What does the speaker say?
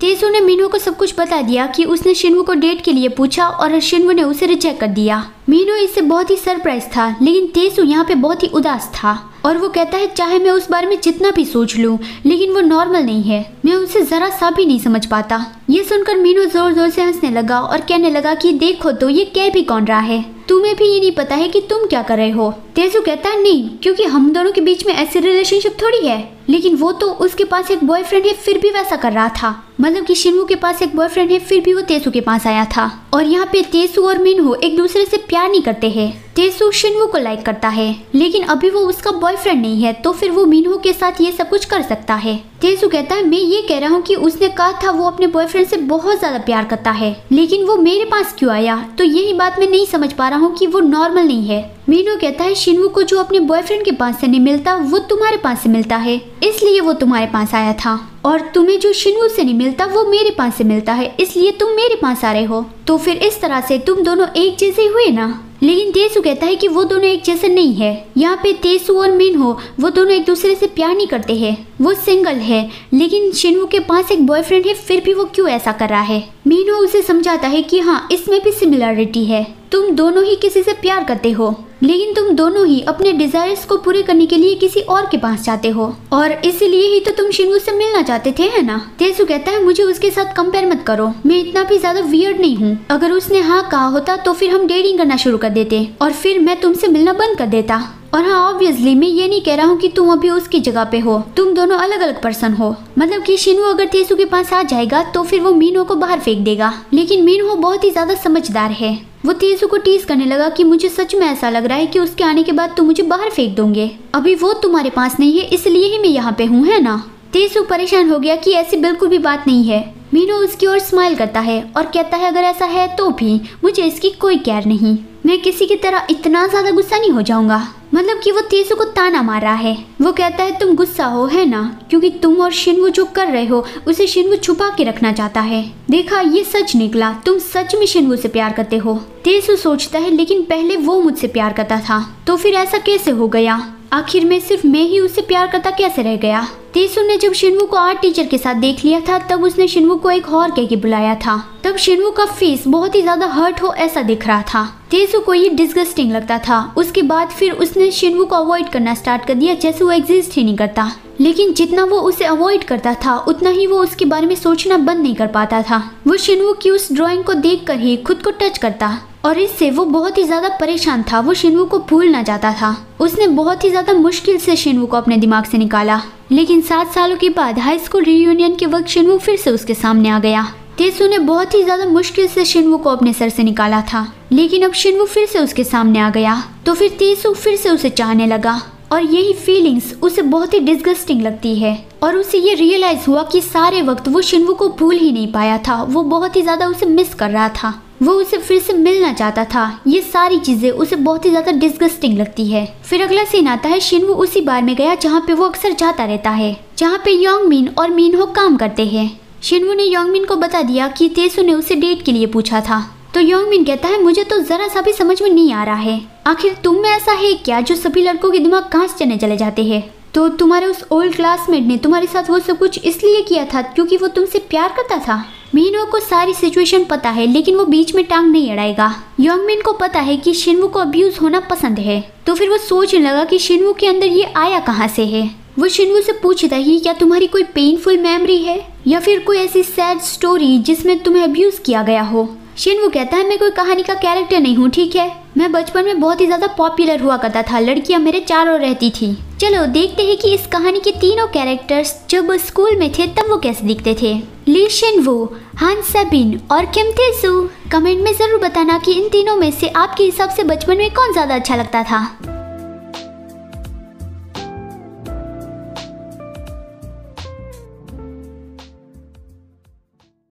तेसू ने मीनू को सब कुछ बता दिया कि उसने शिनवू को डेट के लिए पूछा और शिनवू ने उसे रिजेक्ट कर दिया। मीनू इससे बहुत ही सरप्राइज था, लेकिन तेसू यहाँ पे बहुत ही उदास था और वो कहता है चाहे मैं उस बारे में जितना भी सोच लूं, लेकिन वो नॉर्मल नहीं है, मैं उसे जरा सा भी नहीं समझ पाता। ये सुनकर मीनू जोर जोर से हंसने लगा और कहने लगा कि देखो तो ये कह भी कौन रहा है, तुम्हें भी ये नहीं पता है कि तुम क्या कर रहे हो। तेसू कहता है नहीं, क्योंकि हम दोनों के बीच में ऐसी रिलेशनशिप थोड़ी है। लेकिन वो तो उसके पास एक बॉयफ्रेंड है फिर भी वैसा कर रहा था, मतलब कि शिनवू के पास एक बॉयफ्रेंड है फिर भी वो तेसू के पास आया था। और यहाँ पे तेसू और मिनहो एक दूसरे से प्यार नहीं करते हैं। तेसू शिनवू को लाइक करता है, लेकिन अभी वो उसका बॉयफ्रेंड नहीं है, तो फिर वो मिनहो के साथ ये सब कुछ कर सकता है। तेसू कहता है मैं ये कह रहा हूँ कि उसने कहा था वो अपने बॉयफ्रेंड से बहुत ज्यादा प्यार करता है, लेकिन वो मेरे पास क्यों आया, तो यही बात मैं नहीं समझ पा रहा हूँ कि वो नॉर्मल नहीं है। मिनहो कहता है शिनवू को जो अपने बॉयफ्रेंड के पास से नहीं मिलता वो तुम्हारे पास से मिलता है, इसलिए वो तुम्हारे पास आया था, और तुम्हें जो शिनवू से नहीं मिलता वो मेरे पास से मिलता है, इसलिए तुम मेरे पास आ रहे हो। तो फिर इस तरह से तुम दोनों एक जैसे हुए ना। लेकिन तेसू कहता है कि वो दोनों एक जैसे नहीं है। यहाँ पे तेसू और मिनहो वो दोनों एक दूसरे से प्यार नहीं करते हैं, वो सिंगल है, लेकिन शिनवू के पास एक बॉयफ्रेंड है फिर भी वो क्यों ऐसा कर रहा है। मिनहो उसे समझाता है कि हाँ इसमें भी सिमिलरिटी है, तुम दोनों ही किसी से प्यार करते हो, लेकिन तुम दोनों ही अपने डिजायर्स को पूरे करने के लिए किसी और के पास जाते हो, और इसीलिए ही तो तुम शिनवू से मिलना चाहते थे, है ना। तेसू कहता है मुझे उसके साथ कंपेयर मत करो, मैं इतना भी ज्यादा वियर्ड नहीं हूँ। अगर उसने हाँ कहा होता तो फिर हम डेटिंग करना शुरू कर देते और फिर मैं तुमसे मिलना बंद कर देता। और हाँ ऑब्वियसली मैं ये नहीं कह रहा हूँ कि तुम अभी उसकी जगह पे हो, तुम दोनों अलग अलग पर्सन हो। मतलब कि शिनवू अगर तेसू के पास आ जाएगा तो फिर वो मिनहो को बाहर फेंक देगा, लेकिन मिनहो बहुत ही ज्यादा समझदार है। वो तेसू को टीज करने लगा कि मुझे सच में ऐसा लग रहा है कि उसके आने के बाद तुम मुझे बाहर फेंक दोगे, अभी वो तुम्हारे पास नहीं है इसलिए ही मैं यहाँ पे हूँ, है ना। तेसू परेशान हो गया कि ऐसी बिल्कुल भी बात नहीं है। मिनहो उसकी ओर स्माइल करता है और कहता है अगर ऐसा है तो भी मुझे इसकी कोई केयर नहीं, मैं किसी की तरह इतना ज्यादा गुस्सा नहीं हो जाऊंगा। मतलब कि वो तेसू को ताना मार रहा है। वो कहता है तुम गुस्सा हो, है ना, क्योंकि तुम और शिनवू जो कर रहे हो उसे शिनवू छुपा के रखना चाहता है। देखा ये सच निकला, तुम सच में शिनवू से प्यार करते हो। तेसू सोचता है लेकिन पहले वो मुझसे प्यार करता था, तो फिर ऐसा कैसे हो गया, आखिर में सिर्फ मैं ही उससे प्यार करता कैसे रह गया। तेसू ने जब शिनवू को आर्ट टीचर के साथ देख लिया था तब उसने शिनवू को एक हॉर कह के बुलाया था, तब शिनवू का फेस बहुत ही ज्यादा हर्ट हो ऐसा दिख रहा था। तेसू को ये डिस्गस्टिंग लगता था। उसके बाद फिर उसने शिनवू को अवॉइड करना स्टार्ट कर दिया, जैसे वो एग्जिस्ट ही नहीं करता। लेकिन जितना वो उसे अवॉइड करता था उतना ही वो उसके बारे में सोचना बंद नहीं कर पाता था। वो शिनवू की उस ड्राइंग को देखकर ही खुद को टच करता और इससे वो बहुत ही ज्यादा परेशान था। वो शिनवू को भूलना चाहता था। उसने बहुत ही ज्यादा मुश्किल से शिनवू को अपने दिमाग से निकाला, लेकिन 7 सालों के बाद हाई स्कूल रियूनियन के वक्त शिनवू फिर से उसके सामने आ गया। तेसू ने बहुत ही ज्यादा मुश्किल से शिनवू को अपने सर से निकाला था, लेकिन अब शिनवू फिर से उसके सामने आ गया, तो फिर तेसू फिर से उसे चाहने लगा और यही फीलिंग्स उसे बहुत ही डिस्गस्टिंग लगती है। और उसे ये रियलाइज हुआ कि सारे वक्त वो शिनवू को भूल ही नहीं पाया था, वो बहुत ही ज्यादा उसे मिस कर रहा था, वो उसे फिर से मिलना चाहता था। ये सारी चीजें उसे बहुत ही ज्यादा डिस्गस्टिंग लगती है। फिर अगला सीन आता है, शिनवू उसी बार में गया जहाँ पे वो अक्सर जाता रहता है, जहाँ पे योंगमिन और मिनहो काम करते हैं। शिनवू ने योंगमिन को बता दिया कि तेसू ने उसे डेट के लिए पूछा था, तो योंगमिन कहता है मुझे तो जरा सा भी समझ में नहीं आ रहा है, आखिर तुम में ऐसा है क्या जो सभी लड़कों के दिमाग कहाँ से चले जाते हैं। तो तुम्हारे उस ओल्ड क्लासमेट ने तुम्हारे साथ वो सब कुछ इसलिए किया था क्योंकि वो तुमसे प्यार करता था। मिनहो को सारी सिचुएशन पता है, लेकिन वो बीच में टांग नहीं अड़ाएगा। योंगमिन को पता है कि शिनवू को अब्यूज होना पसंद है, तो फिर वो सोचने लगा कि शिनवू के अंदर ये आया कहाँ से है। वो शिनवू से पूछता है क्या तुम्हारी कोई पेनफुल मेमोरी है या फिर कोई ऐसी सैड स्टोरी जिसमें तुम्हें अब्यूज किया गया हो। शिनवू कहता है मैं कोई कहानी का कैरेक्टर नहीं हूँ, ठीक है, मैं बचपन में बहुत ही ज्यादा पॉपुलर हुआ करता था, लड़कियां मेरे चारों रहती थी। चलो देखते हैं कि इस कहानी के तीनों कैरेक्टर्स जब स्कूल में थे तब वो कैसे दिखते थे। ली शिनवू, हान सेबिन और किम तेसू। कमेंट में जरूर बताना कि इन तीनों में से आपके हिसाब से बचपन में कौन ज्यादा अच्छा लगता था।